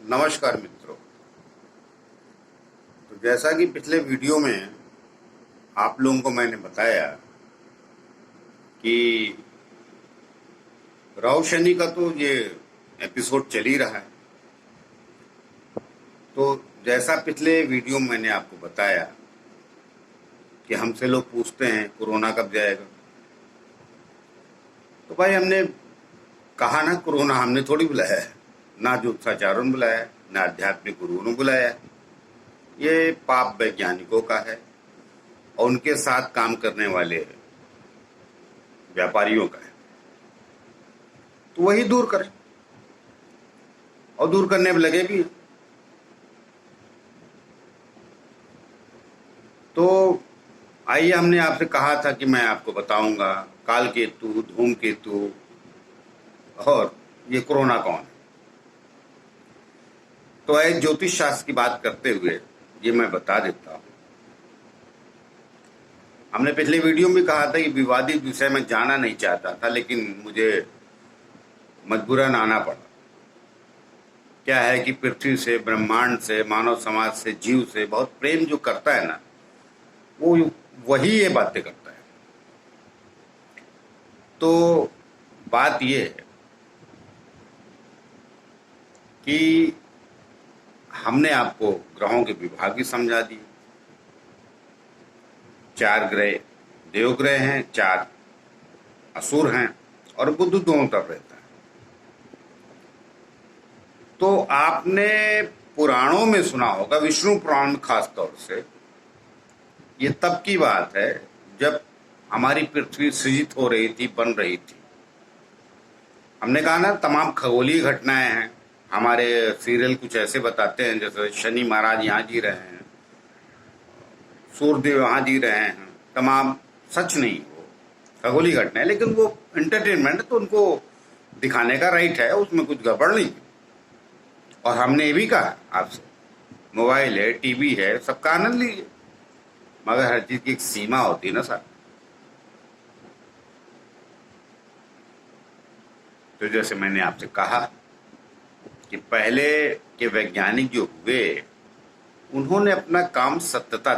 नमस्कार मित्रों। तो जैसा कि पिछले वीडियो में आप लोगों को मैंने बताया कि राहु शनि का तो ये एपिसोड चल ही रहा है। तो जैसा पिछले वीडियो में मैंने आपको बताया कि हमसे लोग पूछते हैं कोरोना कब जाएगा, तो भाई हमने कहा ना, कोरोना हमने थोड़ी बुलाया है, ना ज्योतिषाचार्यों ने बुलाया है, ना आध्यात्मिक गुरुओं ने बुलाया है। ये पाप वैज्ञानिकों का है और उनके साथ काम करने वाले व्यापारियों का है। तो वही दूर करें और दूर करने में लगे भी हैं। तो आइए, हमने आपसे कहा था कि मैं आपको बताऊंगा काल केतु, धूमकेतु और ये कोरोना कौन है। तो एक ज्योतिष शास्त्र की बात करते हुए ये मैं बता देता हूं। हमने पिछले वीडियो में कहा था कि विवादित विषय में जाना नहीं चाहता था, लेकिन मुझे मजबूरन आना पड़ा। क्या है कि पृथ्वी से, ब्रह्मांड से, मानव समाज से, जीव से बहुत प्रेम जो करता है ना, वो वही ये बातें करता है। तो बात ये है कि हमने आपको ग्रहों के विभाग भी समझा दिए। 4 ग्रह देवग्रह हैं, 4 असुर हैं और बुध दोनों तरफ रहता है। तो आपने पुराणों में सुना होगा, विष्णु पुराण में खास तौर से, ये तब की बात है जब हमारी पृथ्वी सृजित हो रही थी, बन रही थी। हमने कहा ना, तमाम खगोलीय घटनाएं हैं। हमारे सीरियल कुछ ऐसे बताते हैं जैसे शनि महाराज यहाँ जी रहे हैं, सूर्यदेव यहाँ जी रहे हैं। तमाम सच नहीं, वो खगोलीय घटनाएं, लेकिन वो एंटरटेनमेंट है तो उनको दिखाने का राइट है, उसमें कुछ गड़बड़ नहीं। और हमने ये भी कहा आपसे, मोबाइल है, टीवी है, सबका आनंद लीजिए, मगर हर चीज की एक सीमा होती है ना सर। तो जैसे मैंने आपसे कहा कि पहले के वैज्ञानिक जो हुए, उन्होंने अपना काम सत्यता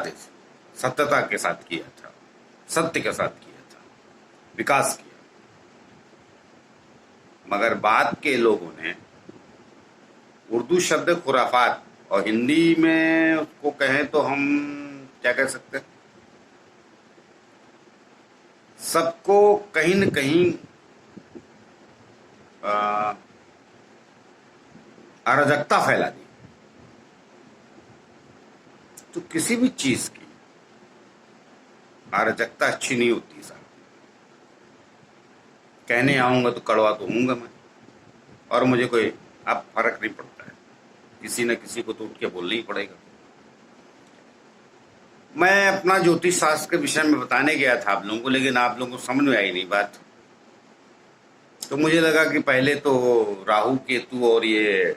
के साथ किया था, सत्य के साथ किया था, विकास किया। मगर बाद के लोगों ने उर्दू शब्द खुराफात, और हिंदी में उसको कहें तो हम क्या कह सकते हैं, सबको कहीं न कहीं अराजकता फैला दी। तो किसी भी चीज की अराजकता अच्छी नहीं होती साहब। कहने आऊंगा तो कड़वा तो हूंगा मैं, और मुझे कोई अब फर्क नहीं पड़ता है, किसी न किसी को तो उठ के बोलना ही पड़ेगा। मैं अपना ज्योतिष शास्त्र के विषय में बताने गया था आप लोगों को, लेकिन आप लोगों को समझ में आई नहीं बात। तो मुझे लगा कि पहले तो राहु केतु और ये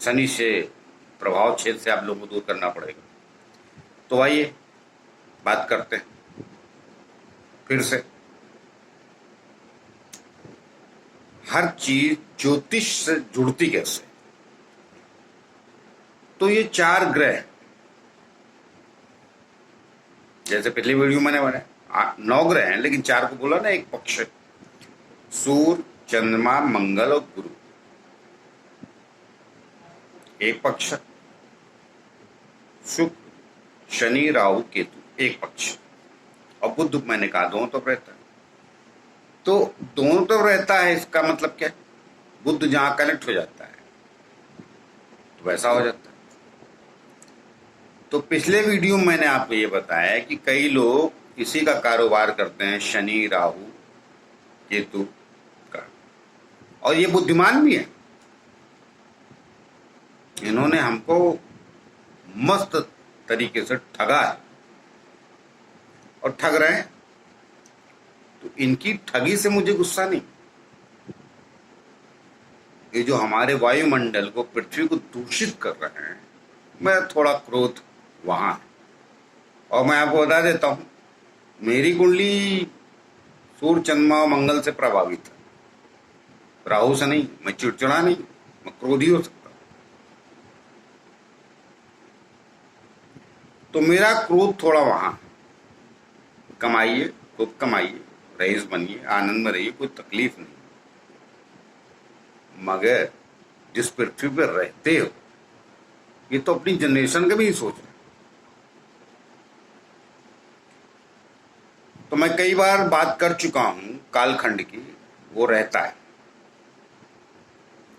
शनि से, प्रभाव क्षेत्र से आप लोगों को दूर करना पड़ेगा। तो आइए बात करते हैं फिर से। हर चीज ज्योतिष से जुड़ती कैसे। तो ये 4 ग्रह, जैसे पिछले वीडियो मैंने बताया 9 ग्रह हैं, लेकिन 4 को बोला ना, एक पक्ष है। सूर्य, चंद्रमा, मंगल और गुरु एक पक्ष, शुक्र, शनि, राहु, केतु एक पक्ष, और बुध मैंने कहा दोनों तरफ रहता है। तो दोनों तरफ रहता है, इसका मतलब क्या है, बुध जहां कनेक्ट हो जाता है तो वैसा हो जाता है। तो पिछले वीडियो में मैंने आपको ये बताया कि कई लोग इसी का कारोबार करते हैं, शनि, राहु, केतु का, और ये बुद्धिमान भी है। इन्होंने हमको मस्त तरीके से ठगा है और ठग रहे हैं। तो इनकी ठगी से मुझे गुस्सा नहीं। ये जो हमारे वायुमंडल को, पृथ्वी को दूषित कर रहे हैं, मैं थोड़ा क्रोध वहां है। और मैं आपको बता देता हूं, मेरी कुंडली सूर्य, चंद्रमा और मंगल से प्रभावित है, राहु से नहीं। मैं चिड़चिड़ा नहीं, मैं क्रोधी हो सकता हूं। तो मेरा क्रोध थोड़ा वहां। कमाइए, खूब कमाइए, रईस बनिए, आनंद में रहिए, कोई तकलीफ नहीं, मगर जिस पृथ्वी पर रहते हो, ये तो अपनी जनरेशन का भी नहीं सोच रहे। तो मैं कई बार बात कर चुका हूं कालखंड की, वो रहता है।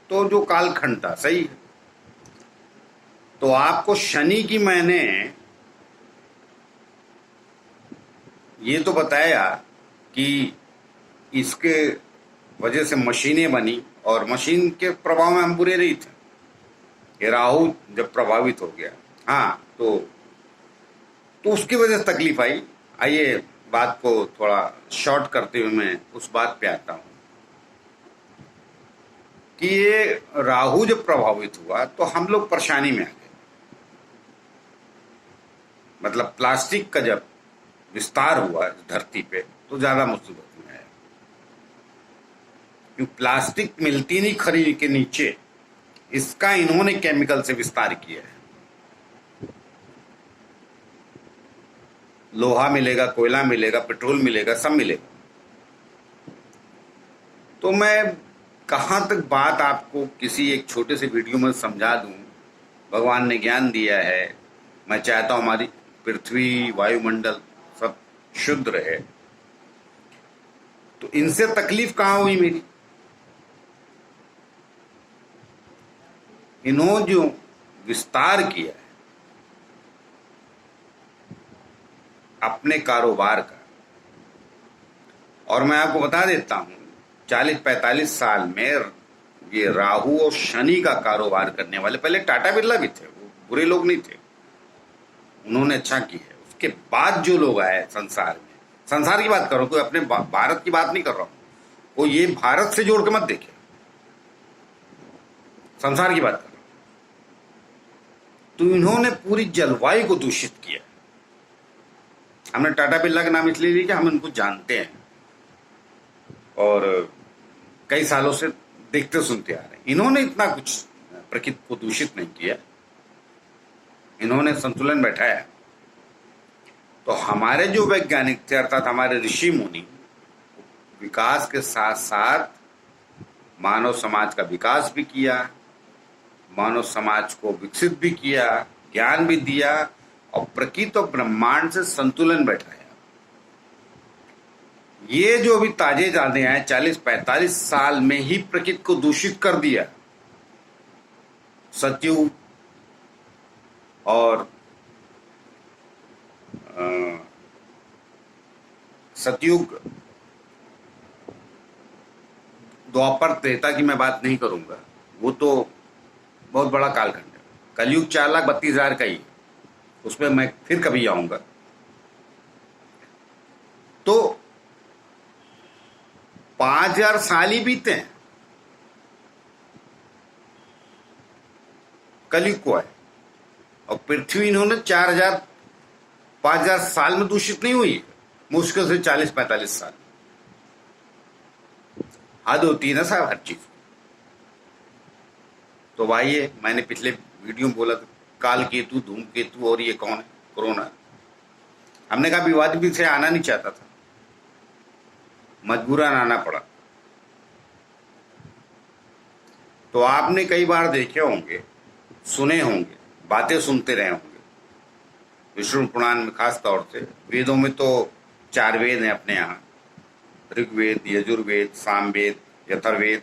तो जो कालखंड था सही है। तो आपको शनि की मैंने ये तो बताया कि इसके वजह से मशीनें बनी और मशीन के प्रभाव में हम बुरे नहीं थे। ये राहु जब प्रभावित हो गया, हाँ, तो उसकी वजह से तकलीफ आई। आइए बात को थोड़ा शॉर्ट करते हुए मैं उस बात पे आता हूं कि ये राहु जब प्रभावित हुआ तो हम लोग परेशानी में आ गए। मतलब प्लास्टिक का जब विस्तार हुआ धरती पे तो ज्यादा मुसीबत में आया, क्योंकि प्लास्टिक मिलती नहीं खरीद के नीचे, इसका इन्होंने केमिकल से विस्तार किया है। लोहा मिलेगा, कोयला मिलेगा, पेट्रोल मिलेगा, सब मिलेगा। तो मैं कहां तक बात आपको किसी एक छोटे से वीडियो में समझा दूं। भगवान ने ज्ञान दिया है, मैं चाहता हूं हमारी पृथ्वी, वायुमंडल सब शुद्ध रहे। तो इनसे तकलीफ कहां हुई मेरी? इन्होंने जो विस्तार किया है अपने कारोबार का, और मैं आपको बता देता हूं 40-45 साल में ये राहु और शनि का कारोबार करने वाले, पहले टाटा बिरला भी थे, वो बुरे लोग नहीं थे, उन्होंने अच्छा किया है। उसके बाद जो लोग आए संसार में, संसार की बात कर रहा हूं, कोई अपने भारत की बात नहीं कर रहा हूं, वो ये भारत से जोड़ के मत देखे, संसार की बात कर रहा हूं। तो इन्होंने पूरी जलवायु को दूषित किया। हमने टाटा बिरला का नाम इसलिए लिया कि हम उनको जानते हैं और कई सालों से देखते सुनते आ रहे हैं। इन्होंने इतना कुछ प्रकृति को दूषित नहीं किया, इन्होंने संतुलन बैठाया। तो हमारे जो वैज्ञानिक थे, अर्थात हमारे ऋषि मुनि, विकास के साथ साथ मानव समाज का विकास भी किया, मानव समाज को विकसित भी किया, ज्ञान भी दिया और प्रकृति और ब्रह्मांड से संतुलन बैठाया। ये जो अभी ताजे जाने आए 40-45 साल में ही प्रकृति को दूषित कर दिया। सतयुग और सतयुग, द्वापर, त्रेता की मैं बात नहीं करूंगा, वो तो बहुत बड़ा कालखंड है। कलयुग 4,32,000 का ही, उसमें मैं फिर कभी आऊंगा। तो 5,000 साल ही बीते हैं कलयुग को है, और पृथ्वी इन्होंने 5,000 साल में दूषित नहीं हुई, मुश्किल से 40-45 साल। हद होती है ना साहब हर चीज। तो भाई मैंने पिछले वीडियो में बोला था काल केतु, धूमकेतु और ये कौन है, कोरोना। हमने कहा विवाद भी से आना नहीं चाहता था, मजबूरन आना पड़ा। तो आपने कई बार देखे होंगे, सुने होंगे, बातें सुनते रहे होंगे विष्णु पुराण में, खास तौर से वेदों में तो 4 वेद हैं अपने यहाँ, ऋग्वेद, यजुर्वेद, सामवेद, यथर्वेद।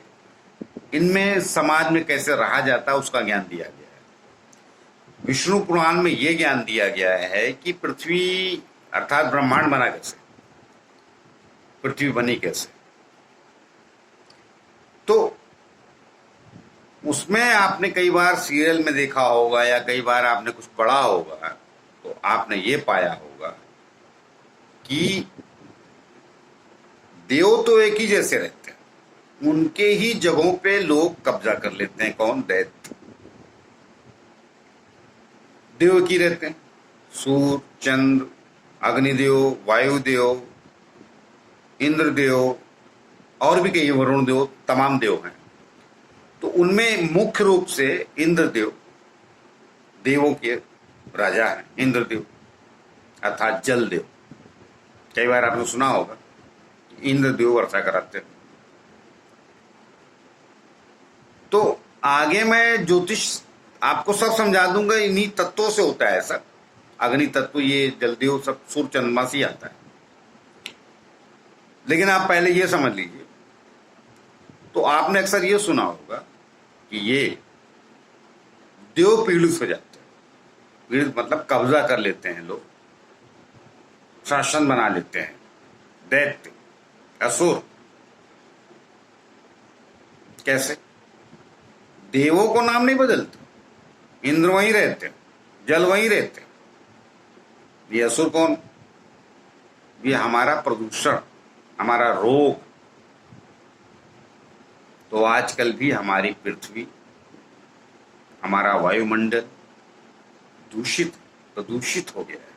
इनमें समाज में कैसे रहा जाता है उसका ज्ञान दिया गया है। विष्णु पुराण में यह ज्ञान दिया गया है कि पृथ्वी अर्थात ब्रह्मांड बना कैसे, पृथ्वी बनी कैसे। तो उसमें आपने कई बार सीरियल में देखा होगा या कई बार आपने कुछ पढ़ा होगा, तो आपने ये पाया होगा कि देव तो एक ही जैसे रहते हैं, उनके ही जगहों पे लोग कब्जा कर लेते हैं। कौन? दैत्य। देव की रहते हैं, सूर्य, चंद्र, अग्निदेव, वायुदेव, इंद्रदेव और भी कई, वरुण देव, तमाम देव हैं। तो उनमें मुख्य रूप से इंद्रदेव देवों के राजा हैं, इंद्रदेव। अर्थात जल देव। कई बार आपने सुना होगा इंद्रदेव वर्षा कराते थे। तो आगे मैं ज्योतिष आपको सब समझा दूंगा, इन्हीं तत्वों से होता है सब। अग्नि तत्व, ये जलदेव, सब सूर्य चंद्रमा से ही आता है। लेकिन आप पहले ये समझ लीजिए, तो आपने अक्सर ये सुना होगा कि ये देव पीड़ित हो जाते हैं। पीड़ित मतलब कब्जा कर लेते हैं लोग, शासन बना लेते हैं, दैत्य, असुर। कैसे? देवों को नाम नहीं बदलते, इंद्र वहीं रहते, जल वहीं रहते। ये असुर कौन? ये हमारा प्रदूषण, हमारा रोग। तो आजकल भी हमारी पृथ्वी, हमारा वायुमंडल दूषित, प्रदूषित हो गया है।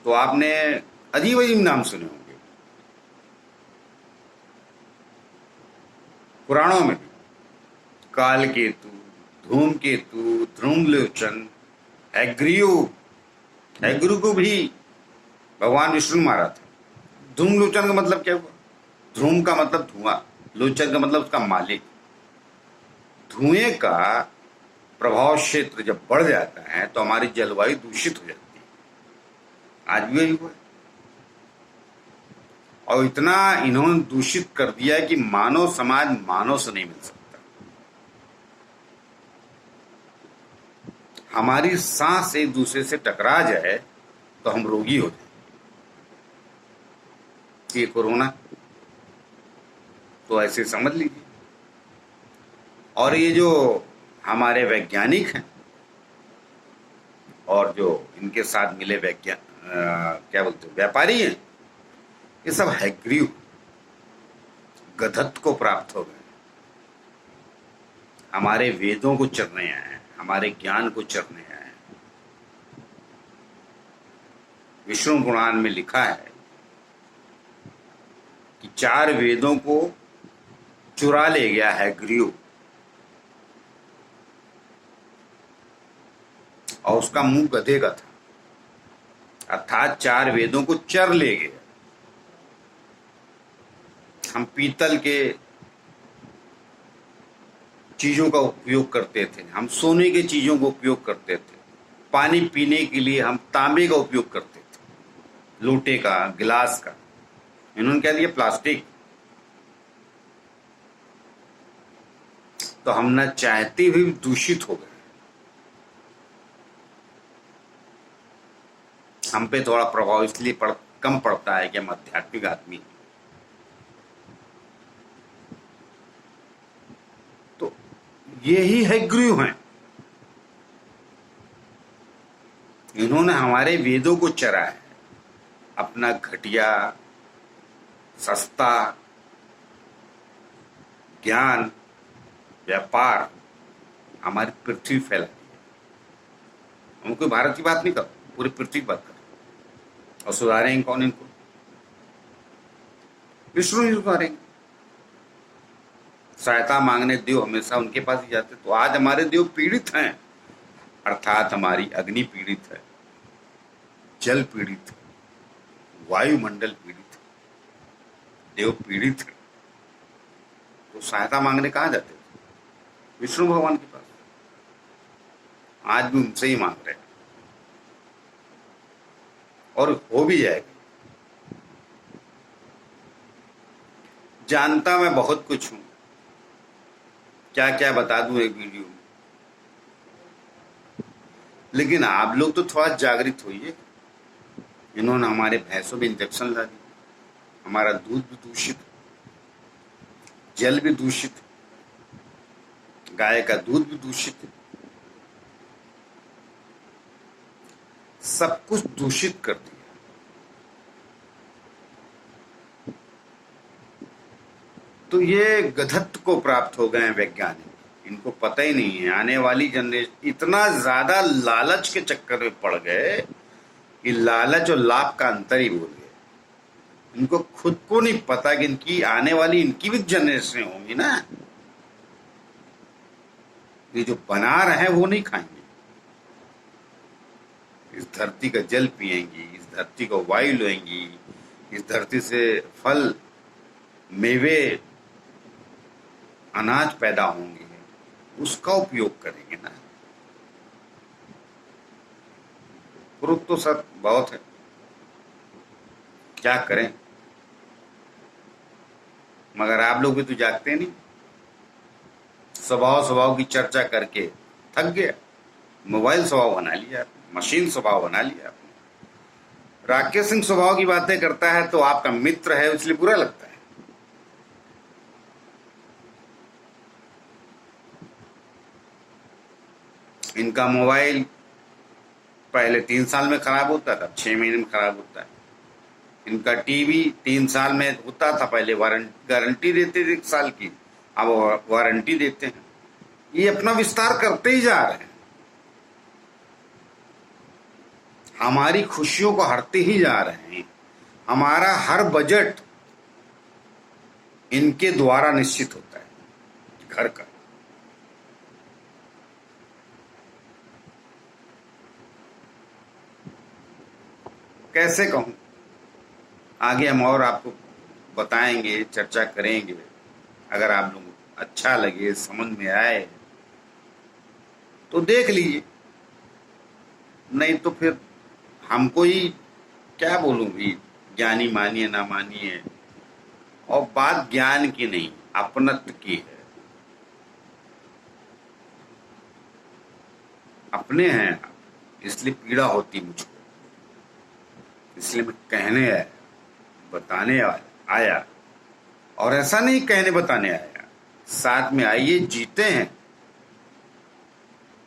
तो आपने अजीब अजीब नाम सुने होंगे पुराणों में भी, कालकेतु, धूमकेतु, ध्रुमलोचन, हैग्रीव। हैग्रीव को भी भगवान विष्णु ने मारा था। धूमलोचन का मतलब क्या हुआ? ध्रुम का मतलब धुआं, लोचन का मतलब उसका मालिक। धुएं का प्रभाव क्षेत्र जब बढ़ जाता है तो हमारी जलवायु दूषित हो जाती है। आज भी वही हुआ है। और इतना इन्होंने दूषित कर दिया है कि मानव समाज मानव से नहीं मिल सकता। हमारी सांस एक दूसरे से टकरा जाए तो हम रोगी हो जाए। ये कोरोना तो ऐसे समझ लीजिए। और ये जो हमारे वैज्ञानिक हैं और जो इनके साथ मिले क्या बोलते हैं, व्यापारी हैं, ये सब हैग्रीव, गधत्व को प्राप्त हो गए। हमारे वेदों को चरने आए हैं, हमारे ज्ञान को चरने आए हैं। विष्णु पुराण में लिखा है कि 4 वेदों को चुरा ले गया हैग्रीव, और उसका मुंह गधे का था। अर्थात 4 वेदों को चर ले गया। हम पीतल के चीजों का उपयोग करते थे, हम सोने के चीजों का उपयोग करते थे, पानी पीने के लिए हम तांबे का उपयोग करते थे, लोटे का, गिलास का। इन्होंने क्या दिया? प्लास्टिक। तो हम न चाहते हुए भी दूषित हो गए। हम पे थोड़ा प्रभाव इसलिए कम पड़ता है कि हम आध्यात्मिक आदमी हैं। तो यही हैग्रीव हैं। इन्होंने हमारे वेदों को चरा है। अपना घटिया, सस्ता ज्ञान, व्यापार हमारी पृथ्वी फैला दी है। हम कोई भारत की बात नहीं कर, पूरी पृथ्वी की बात कर। और सुधारेंगे कौन इनको? विष्णु ही सुधारेंगे। सहायता मांगने देव हमेशा उनके पास ही जाते। तो आज हमारे देव पीड़ित हैं, अर्थात हमारी अग्नि पीड़ित है, जल पीड़ित है, वायुमंडल पीड़ित है, देव पीड़ित है। तो सहायता मांगने कहाँ जाते थे? विष्णु भगवान के पास। आज भी उनसे ही मांग रहे हैं, और हो भी जाएगा। जानता मैं बहुत कुछ हूं, क्या क्या बता दूं एक वीडियो में। लेकिन आप लोग तो थोड़ा जागृत होइए। इन्होंने हमारे भैंसों में इंजेक्शन ला दिया, हमारा दूध भी दूषित, जल भी दूषित, गाय का दूध भी दूषित, सब कुछ दूषित कर दिया। तो ये गधत्व को प्राप्त हो गए हैं वैज्ञानिक। इनको पता ही नहीं है आने वाली जनरेशन इतना ज्यादा लालच के चक्कर में पड़ गए कि लालच और लाभ का अंतर ही भूल गए। इनको खुद को नहीं पता कि इनकी आने वाली इनकी भी जनरेशन होंगी ना, ये जो बना रहे हैं वो नहीं खाएंगे। इस धरती का जल पिएंगी, इस धरती का वायु लेंगी, इस धरती से फल, मेवे, अनाज पैदा होंगे, उसका उपयोग करेंगे ना। पुरुष तो सब बहुत है, क्या करें, मगर आप लोग भी तो जागते नहीं। स्वभाव की चर्चा करके थक गया, मोबाइल स्वभाव बना लिया, मशीन स्वभाव बना लिया आपने। राकेश सिंह स्वभाव की बातें करता है तो आपका मित्र है, इसलिए बुरा लगता है। इनका मोबाइल पहले 3 साल में खराब होता था, 6 महीने में खराब होता है। इनका टीवी 3 साल में होता था, पहले गारंटी देते थे 1 साल की, अब वारंटी देते हैं। ये अपना विस्तार करते ही जा रहे हैं, हमारी खुशियों को हरते ही जा रहे हैं। हमारा हर बजट इनके द्वारा निश्चित होता है, घर का। कैसे कहूं, आगे हम और आपको बताएंगे, चर्चा करेंगे। अगर आप लोग अच्छा लगे, समझ में आए तो देख लीजिए, नहीं तो फिर हमको ही क्या बोलूं भी, ज्ञानी मानिए ना मानिए। और बात ज्ञान की नहीं, अपनत्व की है। अपने हैं आप, इसलिए पीड़ा होती मुझको, इसलिए मैं कहने आया, बताने आया। और ऐसा नहीं कहने बताने आया, साथ में आइए, जीते हैं,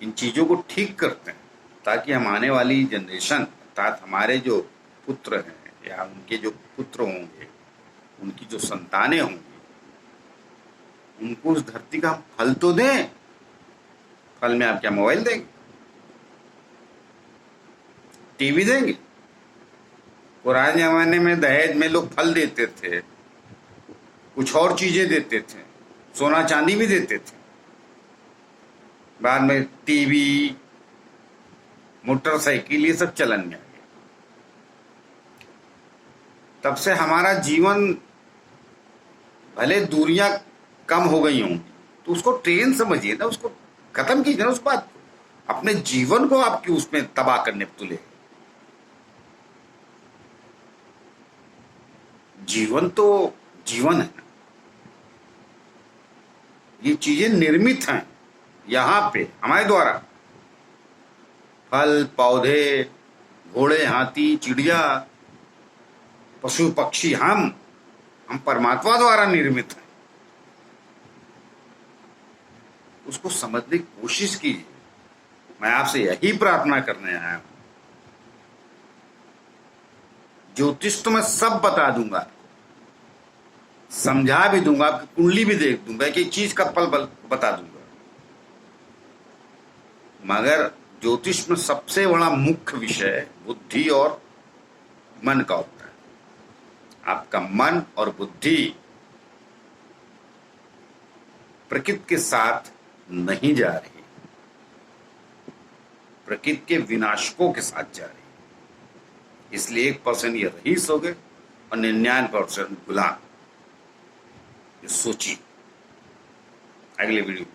इन चीजों को ठीक करते हैं, ताकि हम आने वाली जनरेशन, अर्थात हमारे जो पुत्र हैं या उनके जो पुत्र होंगे, उनकी जो संतानें होंगी, उनको उस धरती का हम फल तो दें। फल में आप क्या मोबाइल देंगे, टीवी देंगे? पुराने जमाने में दहेज में लोग फल देते थे, कुछ और चीजें देते थे, सोना चांदी भी देते थे। बाद में टीवी, मोटरसाइकिल, ये सब चलन में आ गया। तब से हमारा जीवन, भले दूरियां कम हो गई होंगी तो उसको ट्रेन समझिए ना, उसको खत्म कीजिए ना, उस बात को। अपने जीवन को आपकी उसमें तबाह करने पर तुले। जीवन तो जीवन है ना, ये चीजें निर्मित हैं यहां पे हमारे द्वारा। फल, पौधे, घोड़े, हाथी, चिड़िया, पशु पक्षी, हम परमात्मा द्वारा निर्मित हैं। उसको समझने की कोशिश कीजिए। मैं आपसे यही प्रार्थना करने आया हूं। ज्योतिष तो मैं सब बता दूंगा, समझा भी दूंगा, आपकी कुंडली भी देख दूंगा, कि चीज का फल बता दूंगा। मगर ज्योतिष में सबसे बड़ा मुख्य विषय बुद्धि और मन का होता है। आपका मन और बुद्धि प्रकृति के साथ नहीं जा रही, प्रकृति के विनाशकों के साथ जा रही। इसलिए 1% ये रईस हो गए और 99% गुलाम। सोचिए। अगले वीडियो